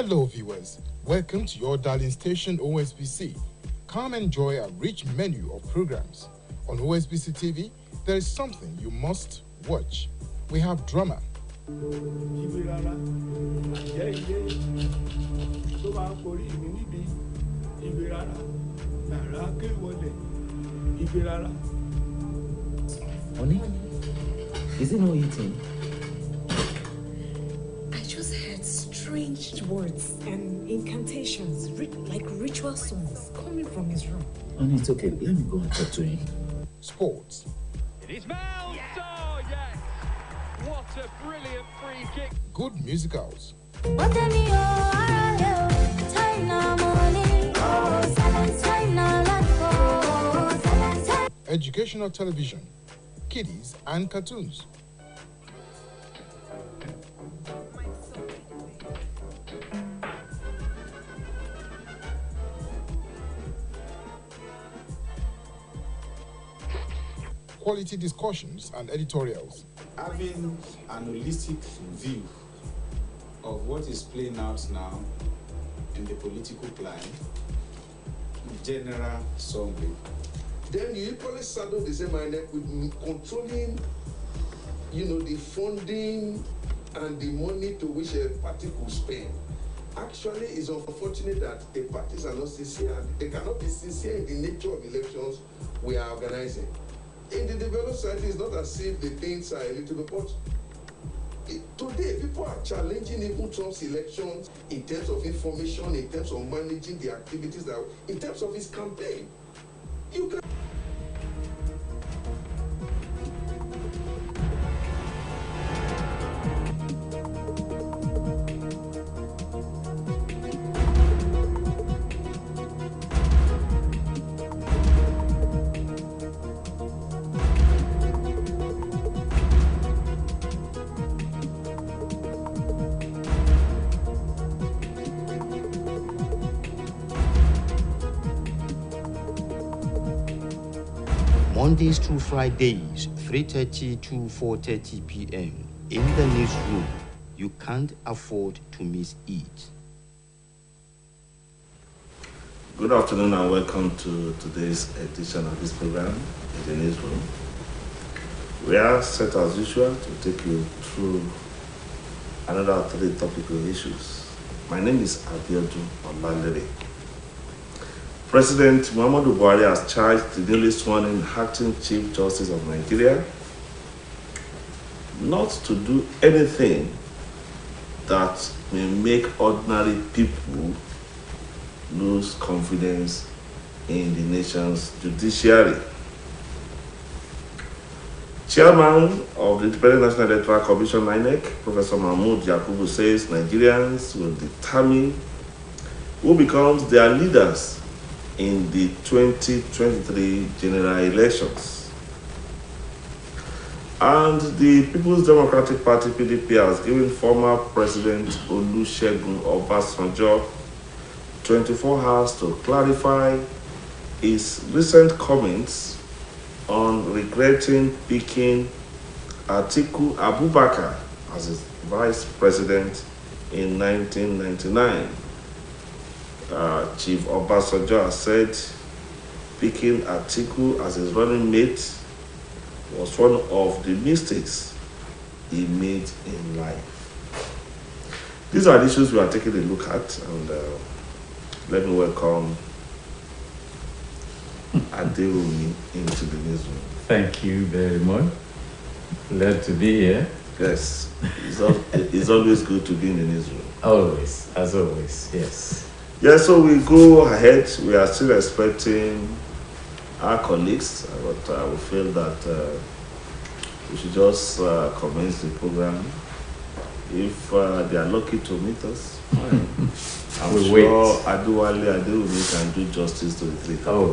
Hello viewers, welcome to your darling station OSBC. Come enjoy a rich menu of programs. On OSBC TV, there is something you must watch. We have drama. Honey, is it not eating? I just heard strange words and incantations, like ritual songs, coming from his room. Honey, it's okay. Let me go and talk to him. Sports. It is Mel! Yeah. Oh, yes! What a brilliant free kick! Good musicals. Educational television, kiddies and cartoons. Quality discussions and editorials. Having an holistic view of what is playing out now in the political climate, general summary. Then you equally saddle the same INEC with controlling, the funding and the money to which a party could spend. Actually, it's unfortunate that the parties are not sincere. They cannot be sincere in the nature of elections we are organizing. In the developed society, it's not as if the things are a little bit, but today people are challenging even Trump's elections in terms of information, in terms of managing the activities, in terms of his campaign. You can. Mondays through Fridays, 3:30 to 4:30 p.m. in the newsroom. You can't afford to miss it. Good afternoon and welcome to today's edition of this program in the newsroom. We are set as usual to take you through another 3 topical issues. My name is Abiodun Olalere. President Muhammadu Buhari has charged the newly sworn-in acting Chief Justice of Nigeria not to do anything that may make ordinary people lose confidence in the nation's judiciary. Chairman of the Independent National Electoral Commission, INEC, Professor Mahmoud Yakubu, says Nigerians will determine who becomes their leaders in the 2023 general elections. And the People's Democratic Party, PDP, has given former President Olusegun Obasanjo 24 hours to clarify his recent comments on regretting picking Atiku Abubakar as his vice president in 1999. Chief Obasanjo has said picking Atiku as his running mate was one of the mistakes he made in life. These are the issues we are taking a look at, and let me welcome Aderumi into the newsroom. Thank you very much. Glad to be here. Yes, it's always good to be in the newsroom. Always, as always, yes. Yeah, so we go ahead. We are still expecting our colleagues, but we feel that we should just commence the program. If they are lucky to meet us, I'm we'll sure Aduwale Aderumi can do justice to the 3 topics. Oh,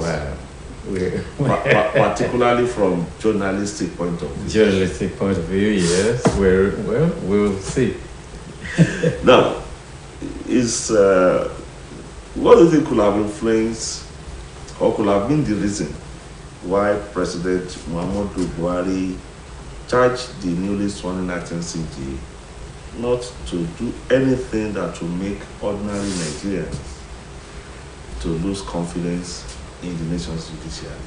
wow. Particularly from journalistic point of view. Journalistic point of view, yes. We'll see. Now, what do you think could have influenced or could have been the reason why President Muhammadu Buhari charged the newly sworn acting CJ not to do anything that will make ordinary Nigerians to lose confidence in the nation's judiciary?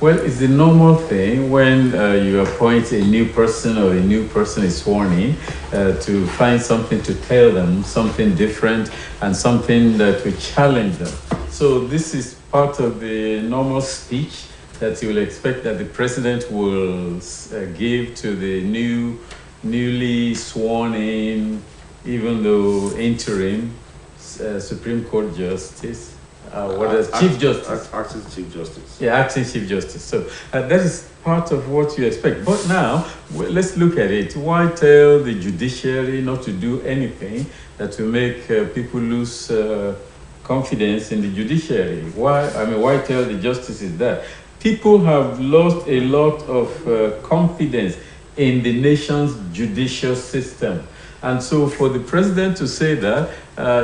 Well, it's the normal thing when you appoint a new person or a new person is sworn in to find something to tell them, something different and something that will challenge them. So this is part of the normal speech that you will expect that the president will give to the newly sworn in, even though interim, Supreme Court Justice. Chief Justice. Acting Chief Justice. Yeah, acting Chief Justice. So that is part of what you expect. But now, let's look at it. Why tell the judiciary not to do anything that will make people lose confidence in the judiciary? Why tell the justices that? People have lost a lot of confidence in the nation's judicial system. And so for the president to say that,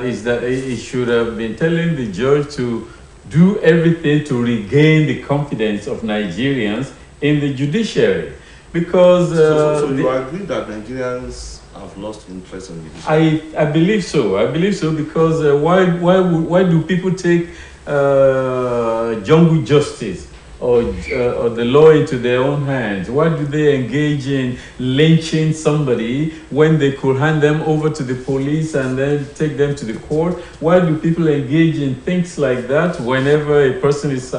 is that he should have been telling the judge to do everything to regain the confidence of Nigerians in the judiciary. Because... so you agree that Nigerians have lost interest in the judiciary? I believe so. I believe so because why do people take jungle justice or the law into their own hands? Why do they engage in lynching somebody when they could hand them over to the police and then take them to the court? Why do people engage in things like that whenever a person is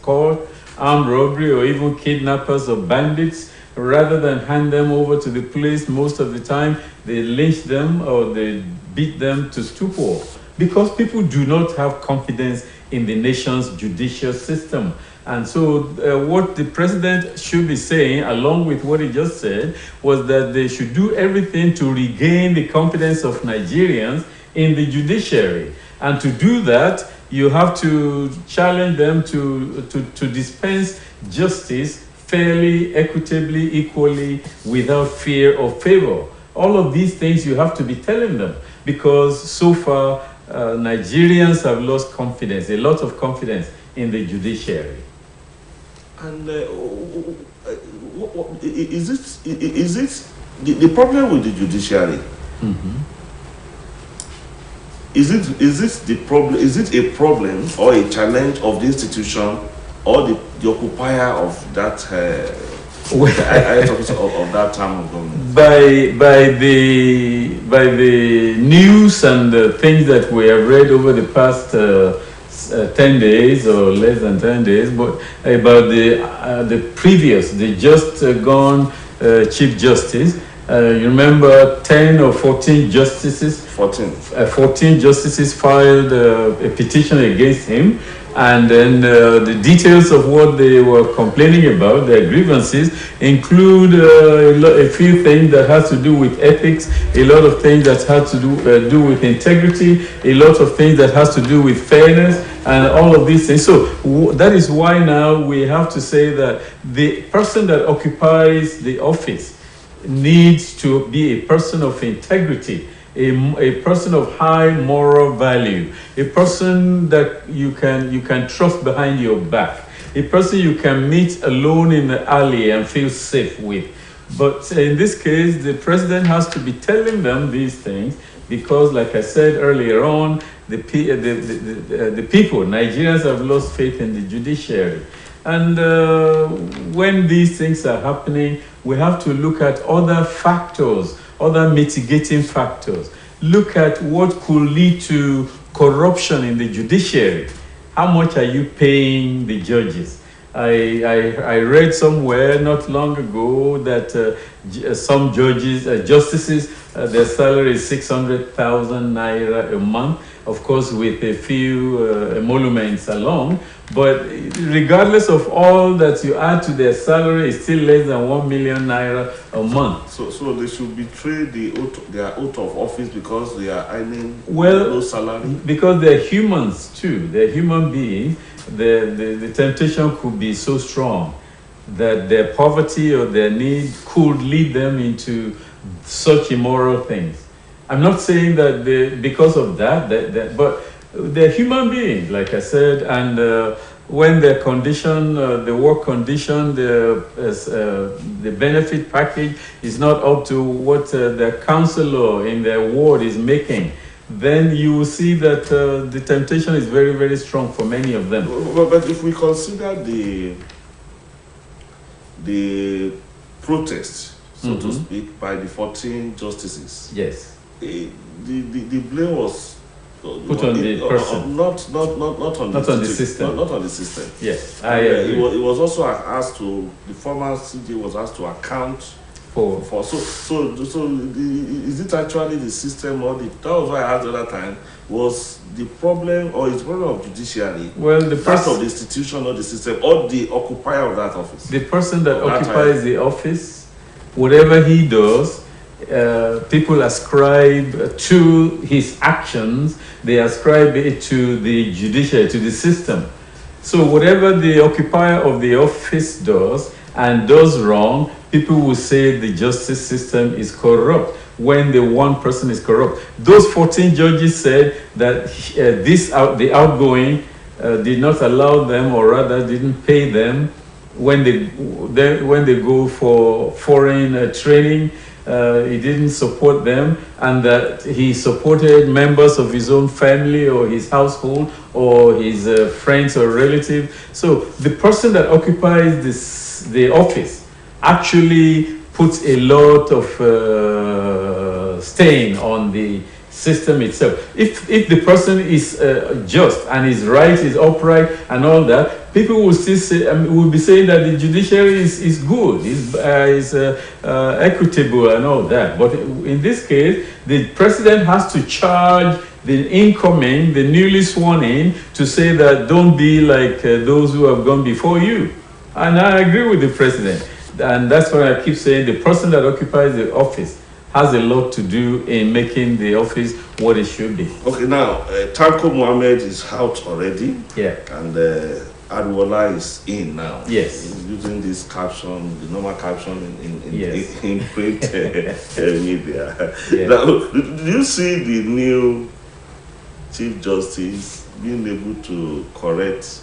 caught armed robbery or even kidnappers or bandits? Rather than hand them over to the police, most of the time they lynch them or they beat them to stupor because people do not have confidence in the nation's judicial system. And so what the president should be saying, along with what he just said, was that they should do everything to regain the confidence of Nigerians in the judiciary. And to do that, you have to challenge them to dispense justice fairly, equitably, equally, without fear or favor. All of these things you have to be telling them because so far Nigerians have lost confidence, a lot of confidence in the judiciary. And is it the problem with the judiciary? Mm-hmm. Is it a problem or a challenge of the institution or the occupier of that of that term of government? By the news and the things that we have read over the past 10 days or less than 10 days, but about the just gone Chief Justice. You remember 10 or 14 justices? 14 justices filed a petition against him, and then the details of what they were complaining about, their grievances, include a few things that has to do with ethics, a lot of things that has to do with integrity, a lot of things that has to do with fairness, and all of these things. So that is why now we have to say that the person that occupies the office needs to be a person of integrity, a person of high moral value, a person that you can trust behind your back, a person you can meet alone in the alley and feel safe with. But in this case, the president has to be telling them these things because, like I said earlier on, the people, Nigerians, have lost faith in the judiciary. And when these things are happening, we have to look at other factors, other mitigating factors. Look at what could lead to corruption in the judiciary. How much are you paying the judges? I read somewhere not long ago that some justices, their salary is 600,000 naira a month, of course with a few emoluments along. But regardless of all that you add to their salary, it's still less than 1 million naira a month. So they should betray their oath of office because they are earning low salary? Because they're humans too. They're human beings. The temptation could be so strong that their poverty or their need could lead them into such immoral things. I'm not saying that because of that, but they're human beings, like I said, and when the condition, the work condition, the benefit package is not up to what the councillor in their ward is making, then you will see that the temptation is very, very strong for many of them. But if we consider the protest, so to speak, by the 14 justices, yes, the blame was put on the person, not on the system. Not on the system. Yes, I agree. It was also asked to, the former CJ was asked to account for so is it actually the system, or that was why I asked the other time, was the problem, or is the problem of judiciary, well, the part of the institution or the system, or the occupier of that office? The person that occupies the office, whatever he does, people ascribe to his actions, they ascribe it to the judiciary, to the system. So whatever the occupier of the office does and does wrong, people will say the justice system is corrupt when the one person is corrupt. Those 14 judges said that the outgoing did not allow them, or rather didn't pay them when they go for foreign training. He didn't support them, and that he supported members of his own family or his household or his friends or relatives. So the person that occupies the office actually puts a lot of stain on the system itself. If the person is just and is right, is upright and all that, people will still say, will be saying that the judiciary is good, is equitable and all that. But in this case, the president has to charge the incoming, the newly sworn in, to say that don't be like those who have gone before you. And I agree with the president. And that's why I keep saying the person that occupies the office has a lot to do in making the office what it should be. Okay, now, Tanko Mohammed is out already. Yeah. And Adwola is in now. Yes. He's using this caption, the normal caption in print media. Yeah. Now, do you see the new Chief Justice being able to correct,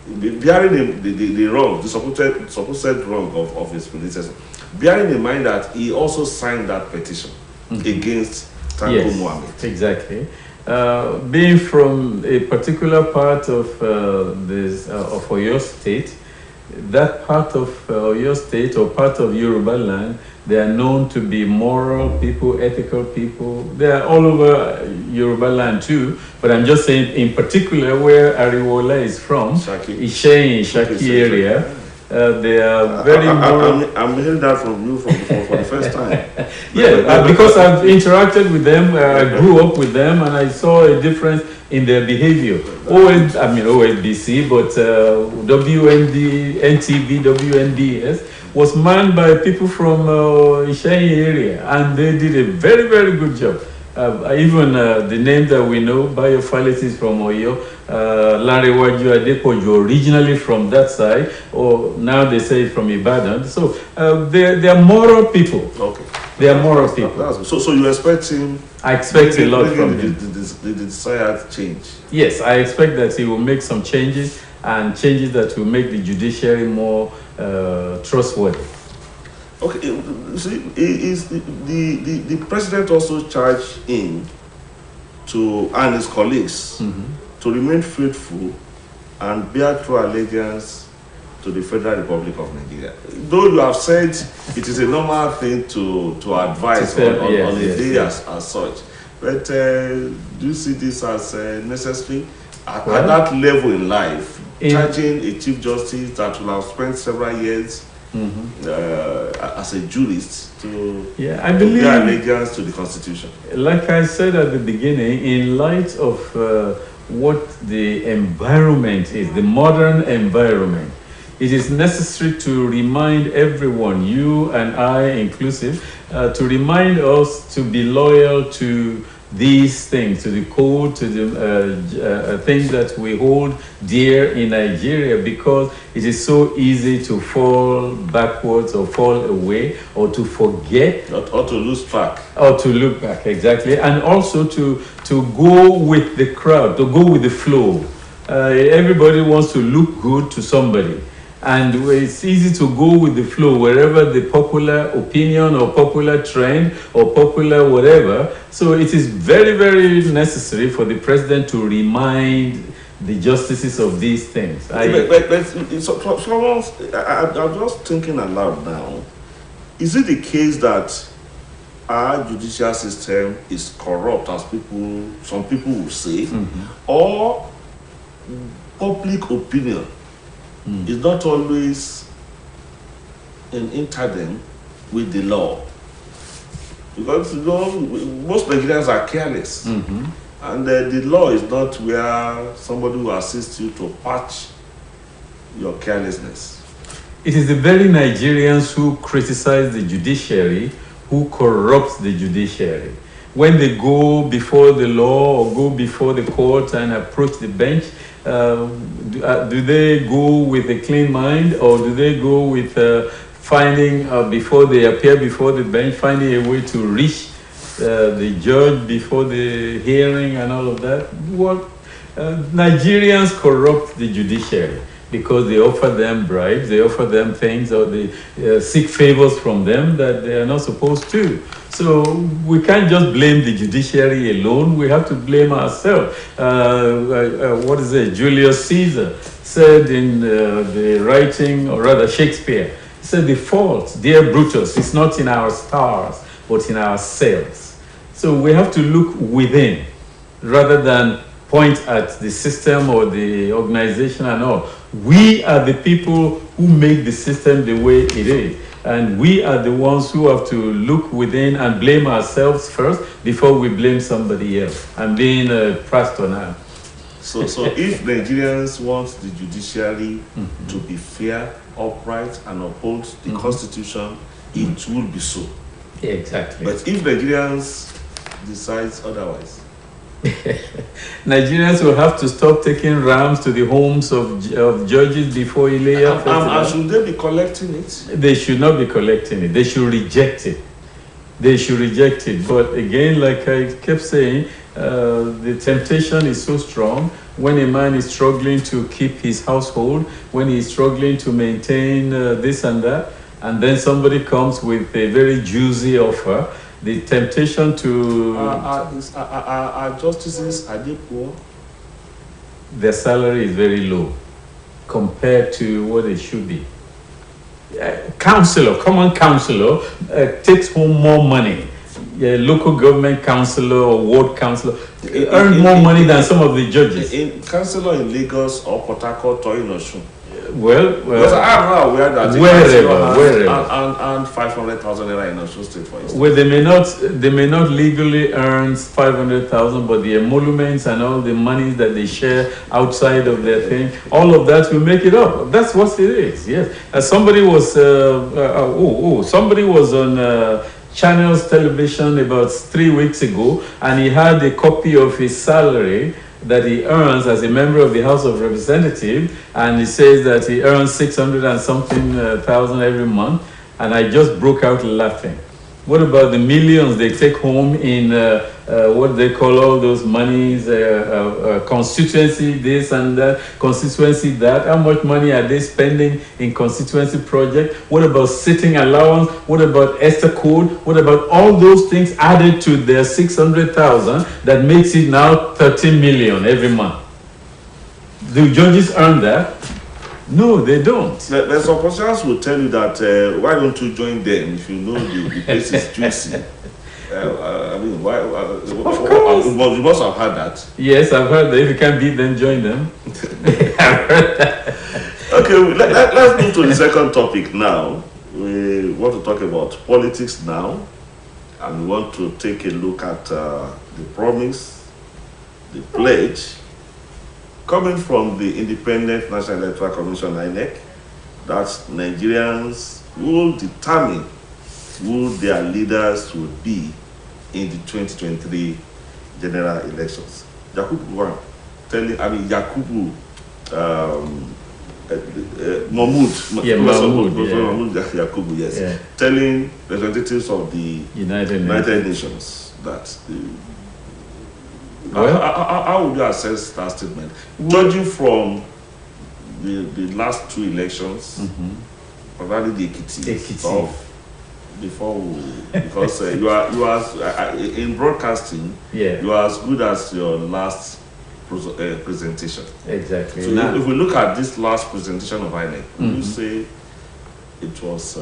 bearing the wrong, the supposed wrong of his predecessor, bearing in mind that he also signed that petition against Tanko Mohammed? Exactly. Being from a particular part of of Oyo State, that part of Oyo State or part of Yoruba land, they are known to be moral people, ethical people. They are all over Yoruba land too, but I'm just saying in particular where Ariwola is from, Ishei, Shaki area. They are very moral. I'm hearing that from you for the first time. Yeah, because I've interacted with them, I grew up with them, and I saw a difference in their behavior. OSBC, but WND, NTV, WNDS was manned by people from Ishei area, and they did a very, very good job. Even the name that we know, Biofilis is from Oyo, Larewaju Adepoju, originally from that side, or now they say from Ibadan. So they are moral people. Okay. They are moral people. So you expect him? I expect a lot from him. The desired change. Yes, I expect that he will make some changes, and changes that will make the judiciary more trustworthy. Okay, see, is the president also charged him and his colleagues to remain faithful and bear true allegiance to the Federal Republic of Nigeria? Though you have said it is a normal thing to advise on a day as such, but do you see this as necessary at that level in life, charging a Chief Justice that will have spent several years as a jurist to bear allegiance to the Constitution? Like I said at the beginning, in light of what the environment is, the modern environment, it is necessary to remind everyone, you and I inclusive, to remind us to be loyal to these things, to the code, to the things that we hold dear in Nigeria, because it is so easy to fall backwards or fall away or to forget. Or to lose track. Or to look back, exactly. And also to go with the crowd, to go with the flow. Everybody wants to look good to somebody. And it's easy to go with the flow wherever the popular opinion or popular trend or popular whatever. So it is very, very necessary for the president to remind the justices of these things. I'm just thinking aloud now. Is it the case that our judicial system is corrupt, as some people will say, or public opinion is not always in tandem with the law? Because most Nigerians are careless, and the law is not where somebody will assist you to patch your carelessness. It is the very Nigerians who criticize the judiciary who corrupt the judiciary. When they go before the law or go before the court and approach the bench, do they go with a clean mind, or do they go with finding, before they appear before the bench, finding a way to reach the judge before the hearing and all of that? Nigerians corrupt the judiciary because they offer them bribes, they offer them things, or they seek favors from them that they are not supposed to. So we can't just blame the judiciary alone, we have to blame ourselves. What is it? Julius Caesar said in the writing, or rather Shakespeare, he said, "The fault, dear Brutus, is not in our stars, but in ourselves." So we have to look within rather than point at the system or the organization and all. We are the people who make the system the way it is. And we are the ones who have to look within and blame ourselves first before we blame somebody else. I'm being a pastor now. So if Nigerians want the judiciary to be fair, upright, and uphold the Constitution, it will be so. Exactly. But if Nigerians decide otherwise, Nigerians will have to stop taking rams to the homes of judges before Ileya. And should they be collecting it? They should not be collecting it. They should reject it. They should reject it. But again, like I kept saying, the temptation is so strong when a man is struggling to keep his household, when he is struggling to maintain this and that, and then somebody comes with a very juicy offer. The temptation to... Are justices, are they poor? Their salary is very low compared to what it should be. Common councillor takes home more money. Local government councillor or ward councillor earn more money than some of the judges. In councillor in Lagos or Port Harcourt or in Osun. Well, because I'm not aware that wherever. And 500,000 naira in Osun State, for instance. Well, they may not legally earn 500,000, but the emoluments and all the money that they share outside of their thing, all of that will make it up. That's what it is. Yes. Somebody was on Channels Television about 3 weeks ago, and he had a copy of his salary that he earns as a member of the House of Representatives, and he says that he earns 600 and something thousand every month, and I just broke out laughing. What about the millions they take home in what they call all those monies, constituency this and that, constituency that? How much money are they spending in constituency project? What about sitting allowance? What about Esther code? What about all those things added to their 600,000 that makes it now 13 million every month? Do judges earn that? No, they don't. There's some persons will tell you that why don't you join them if you know the place is juicy? I mean, why? Of course. You must have heard that. Yes, I've heard that. If you can't beat them, join them. I've heard that. Okay, let's move to the second topic now. We want to talk about politics now, and we want to take a look at the promise, the pledge, coming from the Independent National Electoral Commission, INEC, that Nigerians will determine who their leaders will be in the 2023 general elections. Yakubu Mahmoud Yakubu, yes, yeah. Telling representatives of the United Nations that How would you assess that statement? Judging from the last two elections, probably the Ekiti stuff, because you are in broadcasting, you are as good as your last presentation. Exactly. So if we look at this last presentation of INEC, would you say it was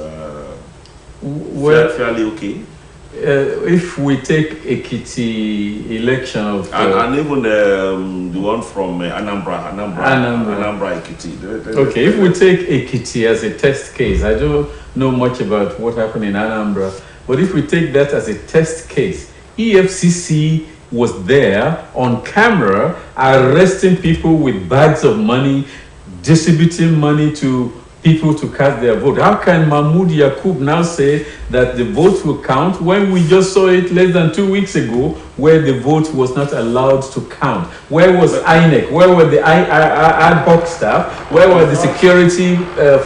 fairly okay? If we take Ekiti election of and even the one from Anambra Ekiti. Okay, if we take Ekiti as a test case, I don't know much about what happened in Anambra, but if we take that as a test case, EFCC was there on camera arresting people with bags of money, distributing money to people to cast their vote. How can Mahmoud Yakub now say that the votes will count when we just saw it less than 2 weeks ago where the vote was not allowed to count? Where was INEC? Where were the ad hoc staff? Where were the security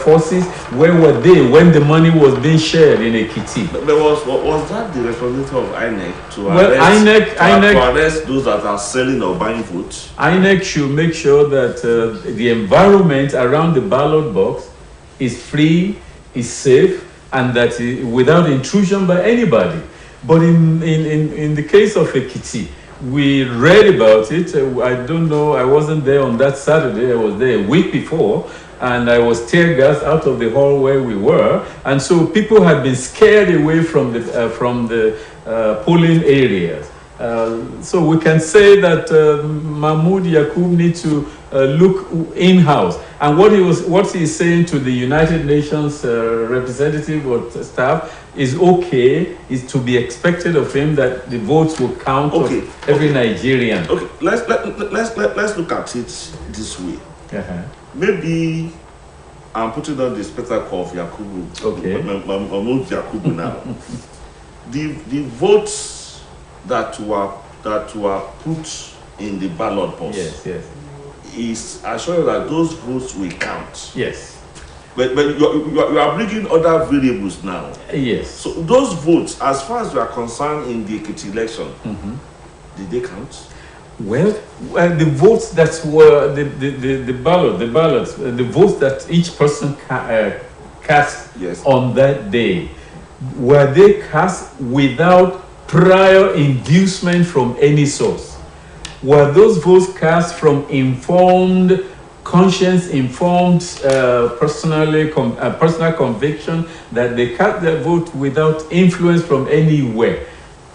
forces? Where were they when the money was being shared in Ekiti? But was that the responsibility of INEC to arrest those that are selling or buying votes? INEC should make sure that the environment around the ballot box is free, is safe, and that without intrusion by anybody. But in the case of Ekiti, we read about it. I don't know, I wasn't there on that Saturday, I was there a week before, and I was tear gassed out of the hall where we were, and so people had been scared away from the polling areas. So we can say that Mahmoud Yakub needs to look in-house. And what he is saying to the United Nations representative or staff is okay, is to be expected of him, that the votes will count of every Nigerian. Okay, let's look at it this way. Maybe I'm putting on the spectacle of Yakubu. Mahmoud Yakubu now. The votes that were put in the ballot box. Yes. Is assured that those votes will count. Yes. But you are bringing other variables now. Yes. So those votes, as far as you are concerned in the Ekiti election, did they count? Well, the votes that were the votes that each person cast on that day, were they cast without prior inducement from any source? Were those votes cast from informed, conscience-informed, personal conviction that they cast their vote without influence from anywhere?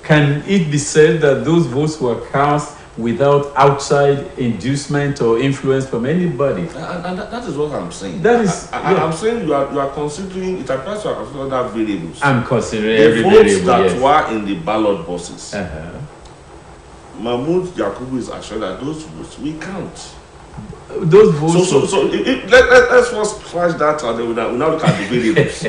Can it be said that those votes were cast without outside inducement or influence from anybody? And that is what I'm saying. That is, I'm saying you are considering, it applies to other variables. I'm considering every variable, the votes that were in the ballot boxes. Mahmoud Yakubu is assured that those votes will count. Those votes. Let's first flash that and then we'll now look at the variables.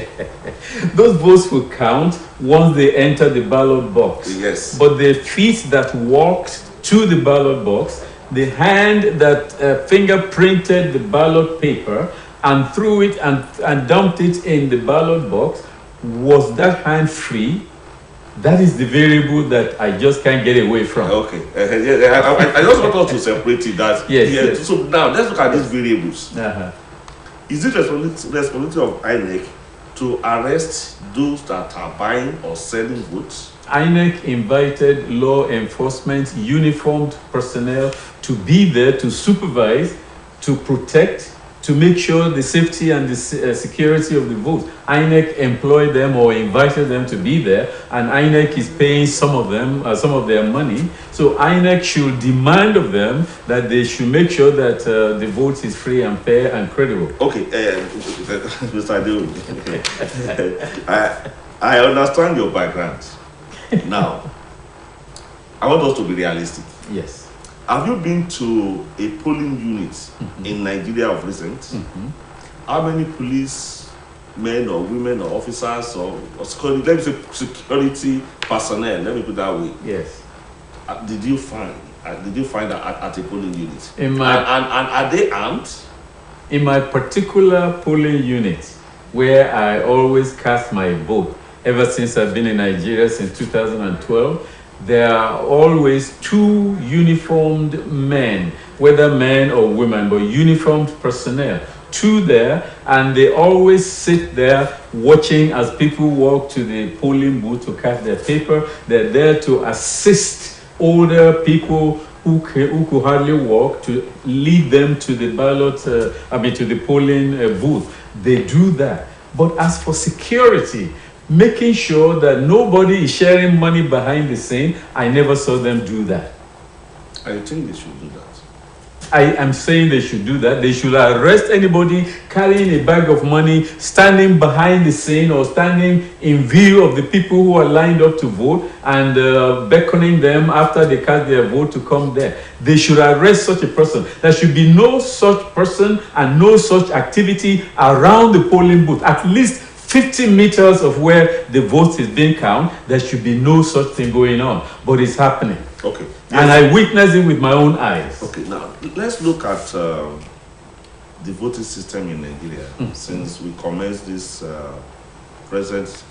Those votes will count once they enter the ballot box. Yes. But the feet that walked to the ballot box, the hand that fingerprinted the ballot paper and threw it and dumped it in the ballot box, was that hand free? That is the variable that I just can't get away from. Okay. I just want us to separate it. Yes. So now let's look at these variables. Is it responsibility of INEC to arrest those that are buying or selling votes? INEC invited law enforcement uniformed personnel to be there to supervise, to protect, to make sure the safety and the security of the vote. INEC employed them or invited them to be there, and INEC is paying some of them, some of their money. So INEC should demand of them that they should make sure that the vote is free and fair and credible. Okay, Mr. Adeo, I understand your background. Now, I want us to be realistic. Yes. Have you been to a polling unit in Nigeria of recent? How many police men or women or officers or security, let me say security personnel, let me put it that way. Yes. Did you find at a polling unit? And are they armed? In my particular polling unit, where I always cast my vote, ever since I've been in Nigeria since 2012, there are always two uniformed men, whether men or women, but uniformed personnel, two there, and they always sit there watching as people walk to the polling booth to cast their paper. They're there to assist older people who could hardly walk, to lead them to the ballot, to the polling booth. They do that. But as for security, making sure that nobody is sharing money behind the scene, I never saw them do that. I think they should do that. I am saying they should do that. They should arrest anybody carrying a bag of money, standing behind the scene or standing in view of the people who are lined up to vote and beckoning them after they cast their vote to come there. They should arrest such a person. There should be no such person and no such activity around the polling booth. At least 50 meters of where the vote is being counted, there should be no such thing going on. But it's happening. Okay. Yes. And I witnessed it with my own eyes. Okay, now let's look at the voting system in Nigeria. Since we commenced this present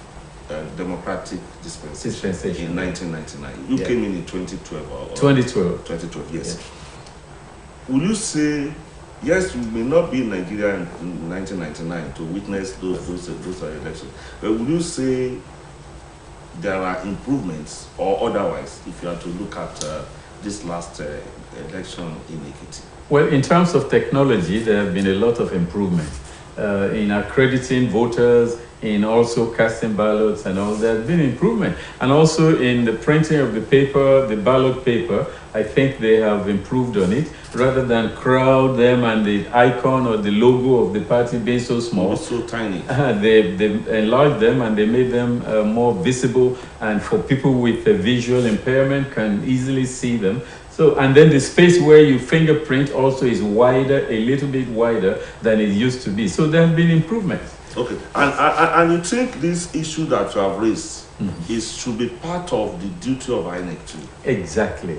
democratic dispensation in 1999. You came in 2012. Or 2012. 2012, yes. Will you say, yes, you may not be in Nigeria in 1999 to witness those elections, but will you say there are improvements, or otherwise, if you are to look at this last election in Ekiti? Well, in terms of technology, there have been a lot of improvement in accrediting voters, in also casting ballots and all. There has been improvement. And also in the printing of the paper, the ballot paper, I think they have improved on it. Rather than crowd them and the icon or the logo of the party being so small. So tiny. They enlarged them and they made them more visible, and for people with a visual impairment can easily see them. So, and then the space where you fingerprint also is wider, a little bit wider than it used to be. So there have been improvements. Okay, and you think this issue that you have raised should be part of the duty of INEC too? Exactly.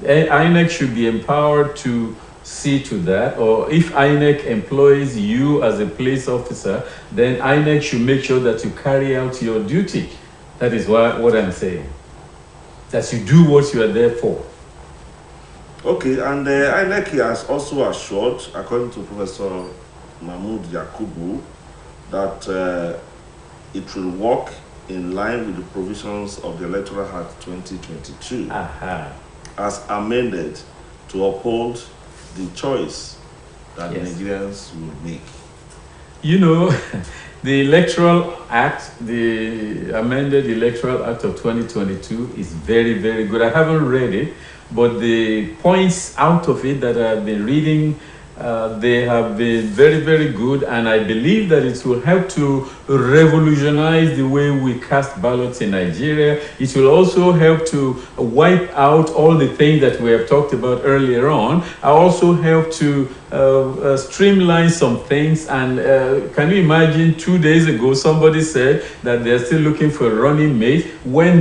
INEC should be empowered to see to that, or if INEC employs you as a police officer, then INEC should make sure that you carry out your duty. That is what I'm saying. That you do what you are there for. Okay, and INEC has also assured, according to Professor Mahmoud Yakubu, that it will work in line with the provisions of the Electoral Act 2022 as amended to uphold the choice that Nigerians will make. You know, the Electoral Act, the amended Electoral Act of 2022 is very, very good. I haven't read it, but the points out of it that I've been reading, they have been very, very good, and I believe that it will help to revolutionize the way we cast ballots in Nigeria. It will also help to wipe out all the things that we have talked about earlier on. I also help to streamline some things. And can you imagine 2 days ago somebody said that they're still looking for a running mate when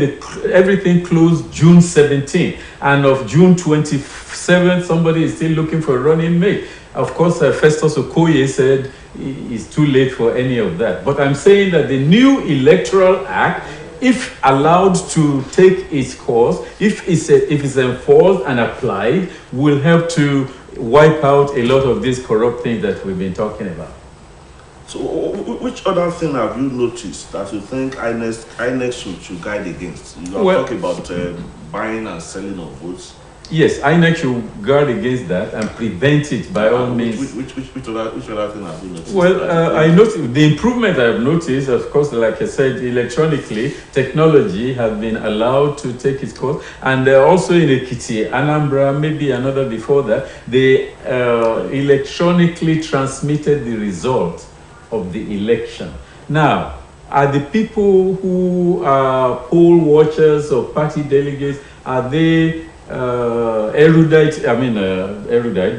everything closed June 17th, and of June 27th somebody is still looking for a running mate. Of course, Festus Okoye said it's too late for any of that. But I'm saying that the new Electoral Act, if allowed to take its course, if it's enforced and applied, will help to wipe out a lot of these corrupt things that we've been talking about. So which other thing have you noticed that you think INEC should guide against? You are talking about buying and selling of votes. Yes, INEC should guard against that and prevent it by all means. Which other thing have you noticed? Well, I noticed the improvement I have noticed, of course, like I said, electronically, technology has been allowed to take its course. And also in Ekiti, Anambra, maybe another before that, they electronically transmitted the result of the election. Now, are the people who are poll watchers or party delegates, are they erudite,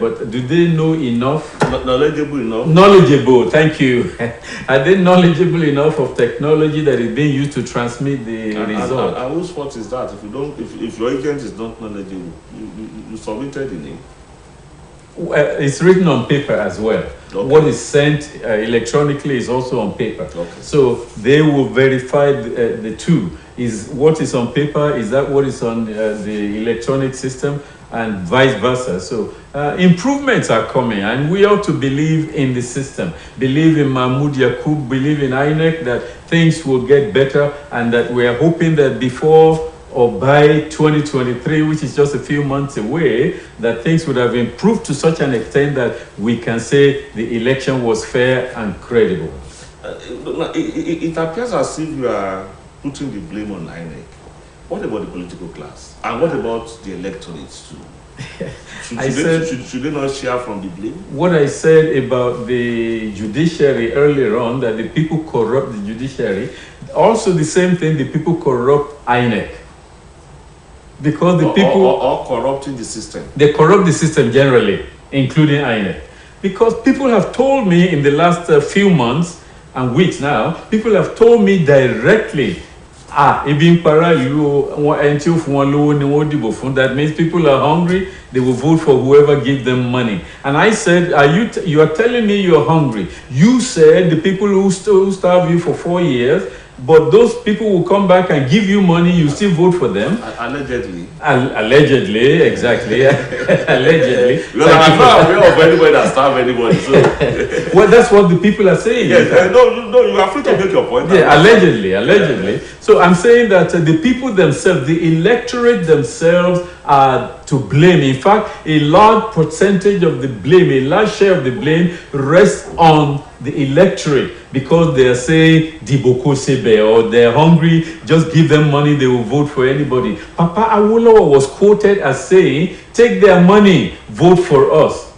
but do they know enough? Knowledgeable enough? Knowledgeable, thank you. Are they knowledgeable enough of technology that is being used to transmit the result? And whose fault is that? If your agent is not knowledgeable, you submitted the name. It's written on paper as well. Okay. What is sent electronically is also on paper. Okay. So they will verify the two. Is what is on paper, is that what is on the electronic system, and vice versa. So improvements are coming, and we ought to believe in the system, believe in Mahmoud Yakub, believe in INEC that things will get better, and that we are hoping that before or by 2023, which is just a few months away, that things would have improved to such an extent that we can say the election was fair and credible. It appears as if you are putting the blame on INEC. What about the political class? And what about the electorate too? Should they not share from the blame? What I said about the judiciary earlier on, that the people corrupt the judiciary, also the same thing, the people corrupt INEC. Because the people... Or corrupting the system. They corrupt the system generally, including INEC. Because people have told me in the last few months and weeks now, people have told me directly, that means people are hungry, they will vote for whoever gives them money. And I said, you are telling me you're hungry. You said the people who starve you for 4 years, but those people will come back and give you money, you still vote for them. Allegedly. Allegedly, exactly. Allegedly. Because I'm not aware of anybody that starved anybody. So. Well, that's what the people are saying. Yes, no, you are free to make your point. Yeah, allegedly. So I'm saying that the people themselves, the electorate themselves are to blame. In fact, a large percentage of the blame, a large share of the blame rests on the electorate, because they are saying Diboko Sebe, or they're hungry, just give them money, they will vote for anybody. Papa Awolowo was quoted as saying, take their money, vote for us,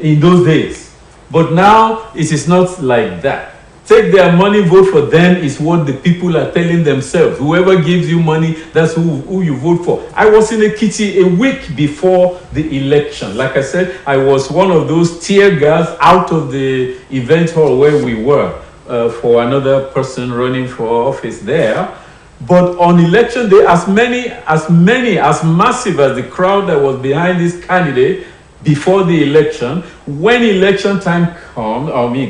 in those days. But now it is not like that. Take their money, vote for them is what the people are telling themselves. Whoever gives you money, that's who you vote for. I was in Ekiti a week before the election. Like I said, I was one of those tear gas out of the event hall where we were for another person running for office there. But on election day, as massive as the crowd that was behind this candidate before the election, when election time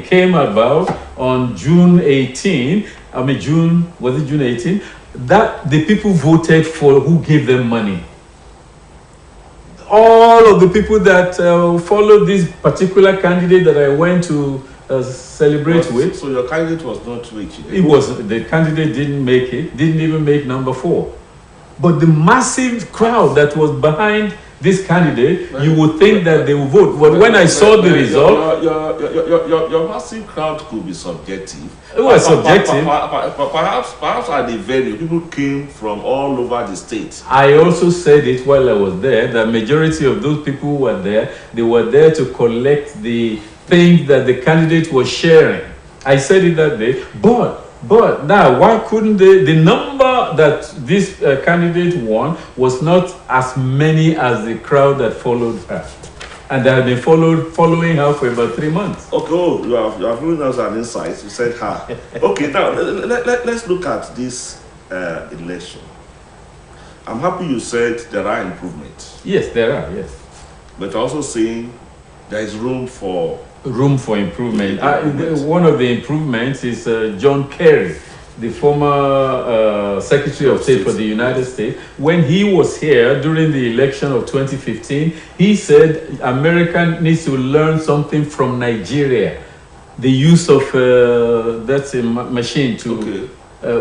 came about on June 18, was it June 18? That the people voted for who gave them money. All of the people that followed this particular candidate that I went to celebrate with. So your candidate was not rich? The candidate didn't make it, didn't even make number 4. But the massive crowd that was behind this candidate, you would think that they would vote. But when I saw the result... Your massive crowd could be subjective. It was subjective. Perhaps at the venue, people came from all over the state. I also said it while I was there, the majority of those people who were there, they were there to collect the things that the candidate was sharing. I said it that day, but now, why couldn't the number that this candidate won was not as many as the crowd that followed her, and that had been following her for about 3 months. Okay, you have given us an insight. You said her. Okay, now let's look at this election. I'm happy you said there are improvements. Yes, there are. Yes, but also saying there is room for improvement. One of the improvements is John Kerry, the former Secretary of State for the United States. When he was here during the election of 2015, he said America needs to learn something from Nigeria. The use of that's a machine to. Okay.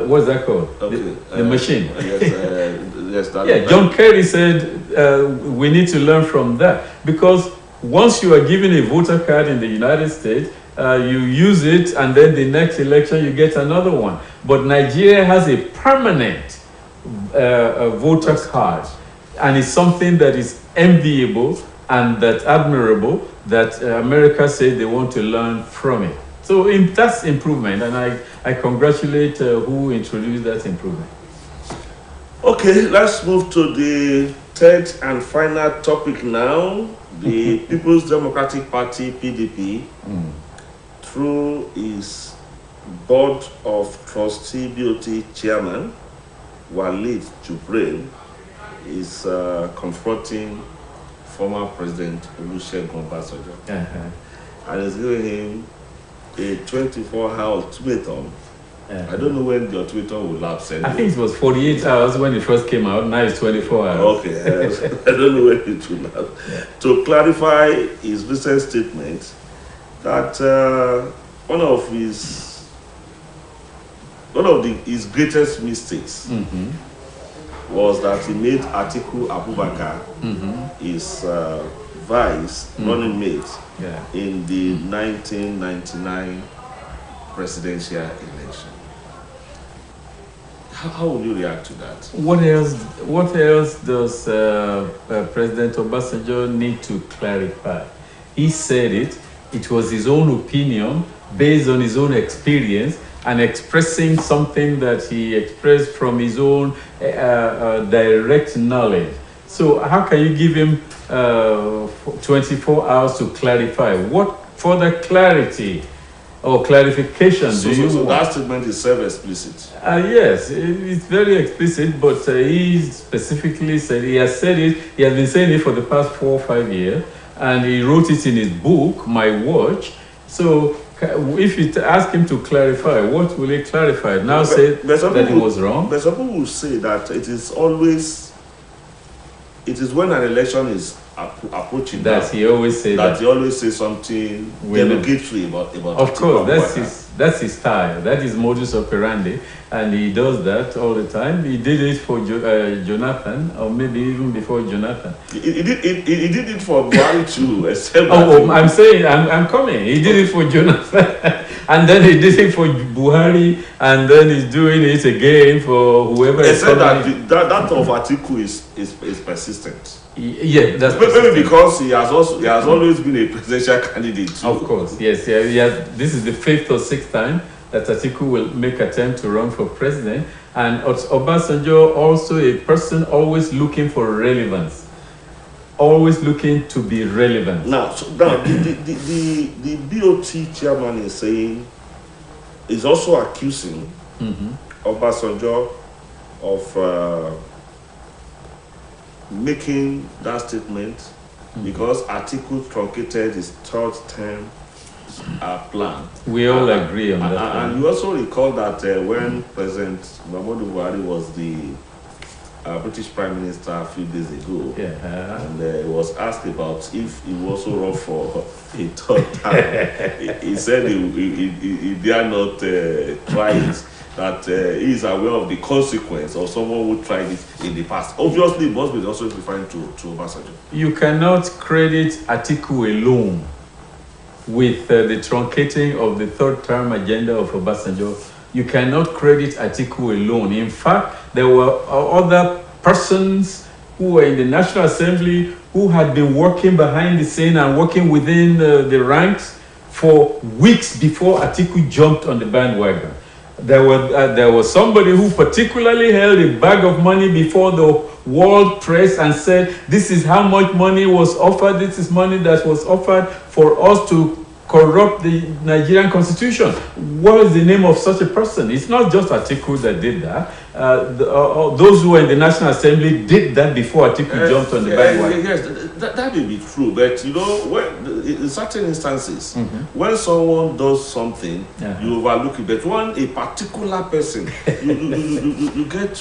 What's that called? Okay. The machine. Yes, John Kerry said we need to learn from that, because once you are given a voter card in the United States, you use it, and then the next election you get another one. But Nigeria has a permanent voter card, and it's something that is enviable and that's admirable, that America said they want to learn from it. So that's improvement, and I congratulate who introduced that improvement. Okay, let's move to the third and final topic now. The People's Democratic Party, PDP, through its Board of Trustee BOT Chairman, Walid Jubril, is confronting former President Olusegun Obasanjo and is giving him a 24-hour ultimatum I don't know when your Twitter will lapse. Anyway. I think it was 48 hours when it first came out. Now it's 24 hours. Okay, I don't know when it will lapse. Yeah. To clarify his recent statement, that one of his greatest mistakes was that he made Atiku Abubakar his vice running mate in the 1999 presidential election. How will you react to that? What else does President Obasanjo need to clarify? He said it. It was his own opinion based on his own experience and expressing something that he expressed from his own direct knowledge. So how can you give him 24 hours to clarify? What further clarity or clarification do you want? So that statement is self-explicit? Yes, it's very explicit, but he specifically said, he has been saying it for the past 4 or 5 years, and he wrote it in his book, My Watch. So if you ask him to clarify, what will he clarify? Now say that he was wrong? But some people will say that it is when an election is approaching that he always say that he always say something derogatory about. Of course, that's his style. That is modus operandi, and he does that all the time. He did it for Jonathan, or maybe even before Jonathan. He did it for Buhari too. Except I'm saying I'm coming. He did it for Jonathan, and then he did it for Buhari, and then he's doing it again for whoever. Except that of Atiku is persistent. Yeah, that's maybe because he has always been a presidential candidate too. Of course, yes. This is the 5th or 6th time that Atiku will make attempt to run for president, and Obasanjo also a person always looking for relevance, always looking to be relevant. Now, the BOT chairman is also accusing Obasanjo of making that statement because Atiku truncated his 3rd term plan. We all agree on that. And you also recall that when President Buhari was the British Prime Minister a few days ago, and he was asked about if he was also run for a 3rd term, he said he dare not try it. That he is aware of the consequence of someone who tried it in the past. Obviously, it must be also referring to Obasanjo. You cannot credit Atiku alone with the truncating of the 3rd term agenda of Obasanjo. You cannot credit Atiku alone. In fact, there were other persons who were in the National Assembly who had been working behind the scene and working within the ranks for weeks before Atiku jumped on the bandwagon. There was somebody who particularly held a bag of money before the world press and said, this is how much money was offered, this is money that was offered for us to corrupt the Nigerian constitution. What is the name of such a person? It's not just Atiku that did that. Those who were in the National Assembly did that before Atiku jumped on the bandwagon. Yes, that may be true, but you know, in certain instances, when someone does something, you overlook it. But when a particular person, you get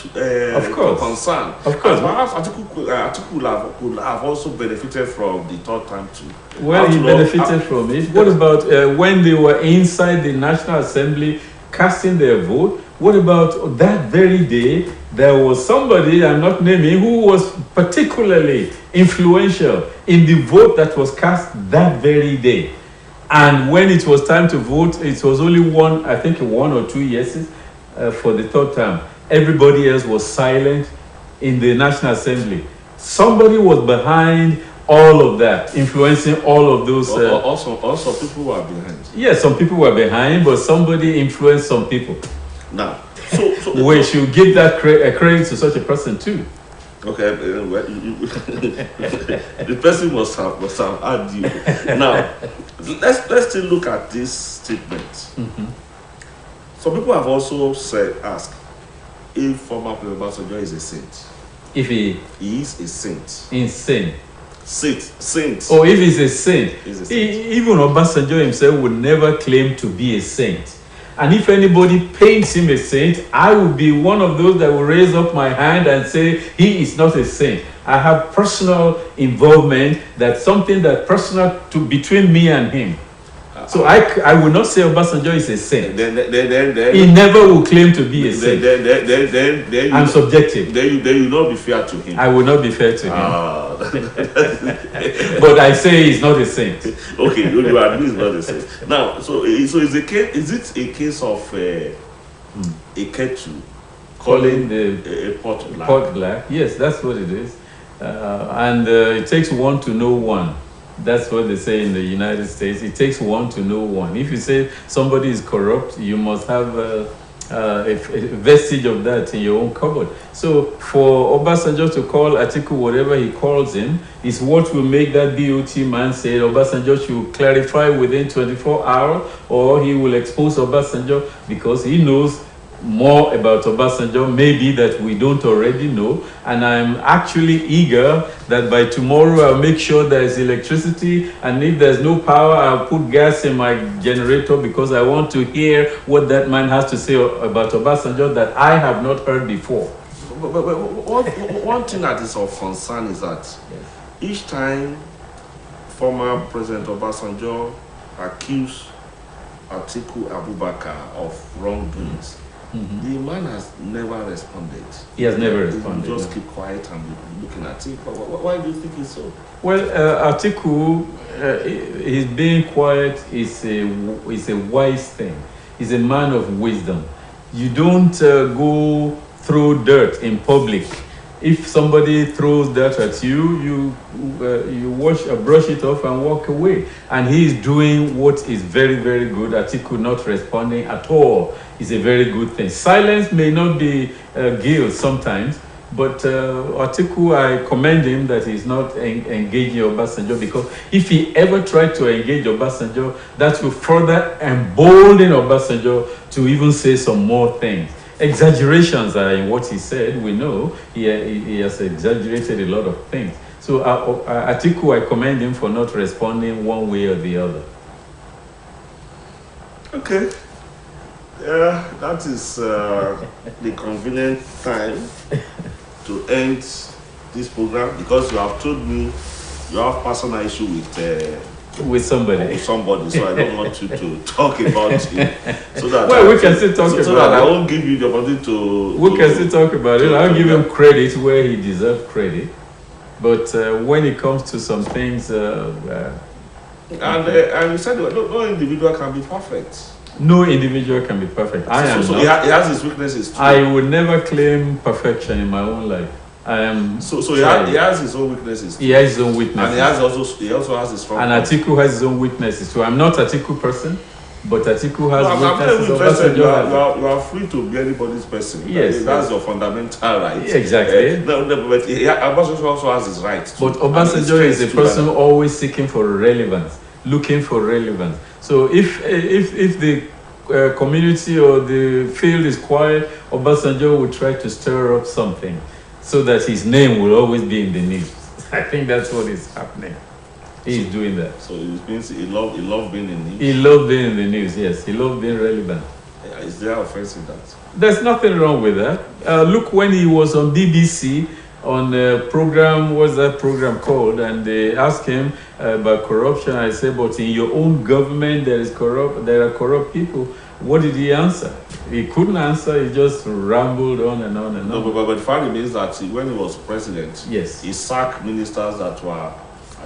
concerned. Of course. Perhaps Atiku could have also benefited from the 3rd term too. Well, he benefited from it. What about when they were inside the National Assembly casting their vote? What about that very day, there was somebody, I'm not naming, who was particularly influential in the vote that was cast that very day. And when it was time to vote, it was only 1 or 2 yeses for the 3rd term. Everybody else was silent in the National Assembly. Somebody was behind all of that, influencing all of those. Also, people were behind. Yes, some people were behind, but somebody influenced some people. Now, we should give that credit to such a person too. Okay, the person must have had you. Now, let's still look at this statement. Some people have also asked if former President Obasanjo is a saint. If he is a saint. Insane. Saint. Oh, if he's a saint. Even Obasanjo himself would never claim to be a saint. And if anybody paints him a saint, I will be one of those that will raise up my hand and say, he is not a saint. I have personal involvement, that's something that personal to between me and him. So I will not say Obasanjo is a saint. He never will claim to be a saint. I'm subjective. Then you not be fair to him. I will not be fair to him. But I say he's not a saint. Okay, you admit he's not a saint. Now, so is it a case of a kettle calling a pot black? Pot black, yes, that's what it is. And it takes one to know one. That's what they say in the United States. It takes one to know one. If you say somebody is corrupt, you must have a vestige of that in your own cupboard. So for Obasanjo to call Atiku whatever he calls him is what will make that BOT man say Obasanjo should clarify within 24 hours, or he will expose Obasanjo because he knows more about Obasanjo, maybe that we don't already know. And I'm actually eager that by tomorrow I'll make sure there's electricity, and if there's no power, I'll put gas in my generator because I want to hear what that man has to say about Obasanjo that I have not heard before. But one thing that is of concern is that each time former President Obasanjo accused Atiku Abubakar of wrongdoings, the man has never responded. He has never responded. He just keep quiet and be looking at it. Why do you think it's so? Well, Atiku, his being quiet is a wise thing. He's a man of wisdom. You don't go throw dirt in public. If somebody throws dirt at you, you brush it off and walk away. And he is doing what is very, very good. Atiku not responding at all is a very good thing. Silence may not be guilt sometimes, but Atiku, I commend him that he's not engaging Obasanjo, because if he ever tried to engage Obasanjo, that will further embolden Obasanjo to even say some more things. Exaggerations are in what he said. We know he has exaggerated a lot of things. So Atiku, I commend him for not responding one way or the other. Okay. That is the convenient time to end this program, because you have told me you have personal issue with somebody. So I don't want you to talk about it. So that we can still talk about it. So that I won't give you the opportunity to. We can still talk about it. I'll give him credit where he deserves credit. But when it comes to some things, and you said no individual can be perfect. No individual can be perfect. So he has his weaknesses too. I would never claim perfection in my own life. I am. So he has his own weaknesses too. He has his own weaknesses. And he also has his strong And Atiku has his own weaknesses too. I'm not Atiku person, but Atiku has weaknesses. You are free to be anybody's person. Yes, that's your fundamental right. Exactly. But Obasanjo also has his rights. But Obasanjo is a person always seeking for relevance, looking for relevance. So if the community or the field is quiet, Obasanjo will try to stir up something so that his name will always be in the news. I think that's what is happening. He's doing that. So it means he loved being in the news. He loved being in the news, yes. He loved being relevant. Is there offense in that? There's nothing wrong with that. Look, when he was on BBC on a program, what's that program called? And they asked him about corruption. I said, but in your own government there are corrupt people. What did he answer? He couldn't answer. He just rambled on and on and on. No, but the fact remains that when he was president, yes, he sacked ministers that were.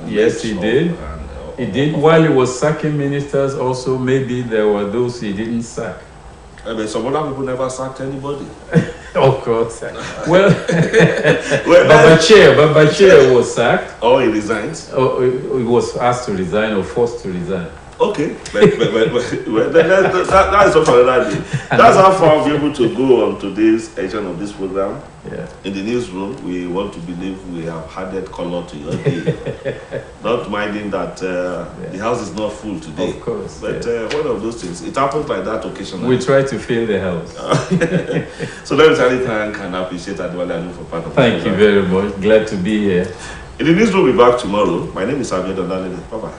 Yes, he did. He did. While he was sacking ministers, also maybe there were those he didn't sack. But some other people never sacked anybody. Of course. Well, Babachir was sacked. Oh, he resigned. Oh, he was asked to resign or forced to resign. Okay, but that is not for another day. That's how far we're able to go on today's edition of this program. Yeah. In the newsroom, we want to believe we have added color to your day. Not minding that the house is not full today. Of course. But one of those things, it happens like that occasionally. We try to fill the house. So let me really thank and appreciate Adwale for part of Thank you very much. Glad to be here. In the newsroom, we'll be back tomorrow. My name is Abia Donalede. Bye-bye.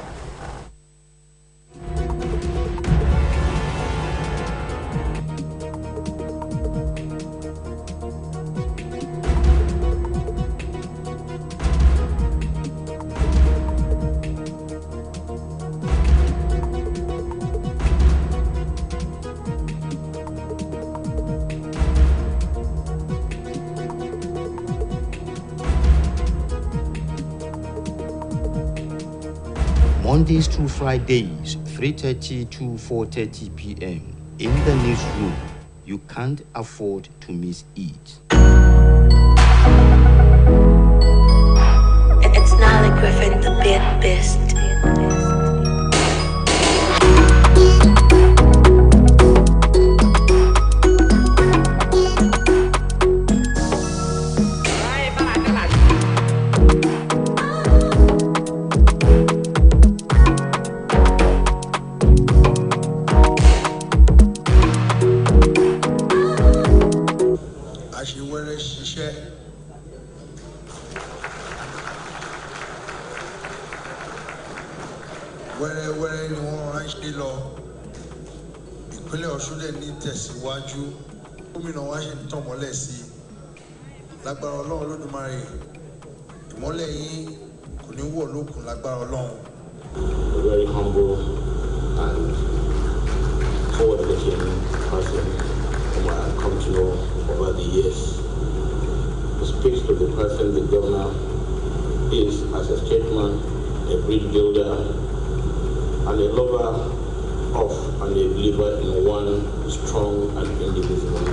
Mondays through Fridays, 3:30 to 4:30 p.m. in the newsroom. You can't afford to miss it. It's Nolly Griffin, the best. wẹ́rẹ́wẹ́rẹ́ ni wọ́n ránṣẹ́ lọ ìpínlẹ̀ Ọ̀ṣun dẹ̀ ní tẹ̀síwájú gómìnà wa ṣe ń tàn mọ́lẹ̀ sí i lágbára Ọlọ́run Olódùmarè ìmọ́lẹ̀ yín kò ní wọ̀ lókun lágbára Ọlọ́run. A very humble and forward-looking person whom I have come to know over the years. The speech to the president, the governor, is as a statesman, a bridge builder, and a lover of and a believer in one strong and indivisible